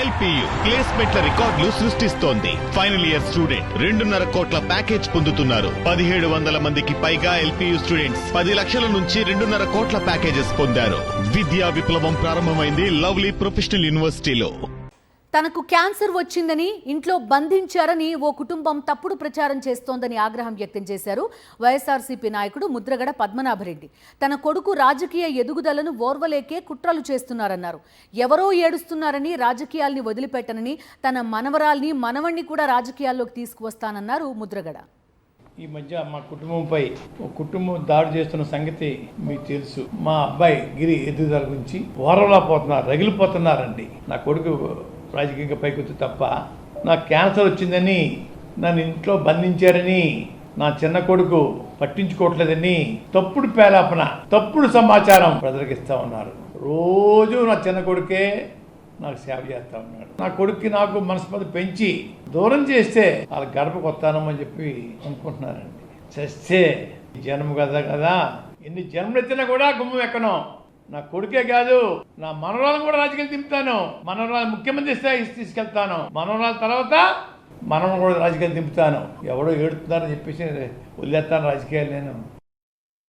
LPU ప్లేస్మెంట్ల రికార్డులు సృష్టిస్తోంది. Final year student 2.5 కోట్ల ప్యాకేజ్ పొందుతున్నారు. 1700 మందికి పైగా LPU స్టూడెంట్స్ 10 లక్షల నుంచి 2.5 కోట్ల ప్యాకేజెస్ పొందారు. విద్యా విప్లవం ప్రారంభమైంది లవ్లీ ప్రొఫెషనల్ యూనివర్సిటీలో. తనకు క్యాన్సర్ వచ్చిందని ఇంట్లో బంధించారని ఓ కుటుంబం తప్పుడు ప్రచారం చేస్తోందని ఆగ్రహం వ్యక్తం చేశారు వైఎస్ఆర్సీపీ నాయకుడు ముద్రగడ పద్మనాభరెడ్డి. తన కొడుకు రాజకీయ ఎదుగుదలను ఓర్వలేకే కుట్రలు చేస్తున్నారన్నారు. ఎవరో ఏడుస్తున్నారని రాజకీయాల్ని వదిలిపెట్టనని, తన మనవరాల్ని మనవణ్ణి కూడా రాజకీయాల్లోకి తీసుకువస్తానన్నారు ముద్రగడ. ఈ మధ్య మా కుటుంబంపై ఒక కుటుంబం దాడి చేస్తున్న సంగతి మీకు తెలుసు. మా అబ్బాయి గిరి ఎదుగుదల గురించి ఓరవలేకపోతున్నారు, రగిలిపోతున్నారండి. నా కొడుకు రాజకీయంగా పైకొచ్చు తప్ప నాకు క్యాన్సర్ వచ్చిందని నన్ను ఇంట్లో బంధించారని, నా చిన్న కొడుకు పట్టించుకోవట్లేదని తప్పుడు పేలాపన, తప్పుడు సమాచారం ప్రజలకు ఇస్తా ఉన్నారు. రోజు నా చిన్న కొడుకే నాకు సేవ చేస్తా ఉన్నాడు. నా కొడుక్కి నాకు మనస్పతి పెంచి దూరం చేస్తే వాళ్ళ గడపకు వస్తానమని చెప్పి అనుకుంటున్నారండి. చేస్తే జన్మ కదా ఎన్ని జన్మలు ఎత్తినా కూడా గుమ్మం ఎక్కను. నా కొడుకే కాదు, నా మనవరాలను కూడా రాజకీయాలు దింపుతాను. మనవరాలు ముఖ్యమంత్రి స్థాయికి తీసుకెళ్తాను. మనవరాల తర్వాత మనవను కూడా రాజకీయాలు దింపుతాను. ఎవడో ఏడుతున్నారని చెప్పేసి వదిలేస్తాను రాజకీయాలు నేను.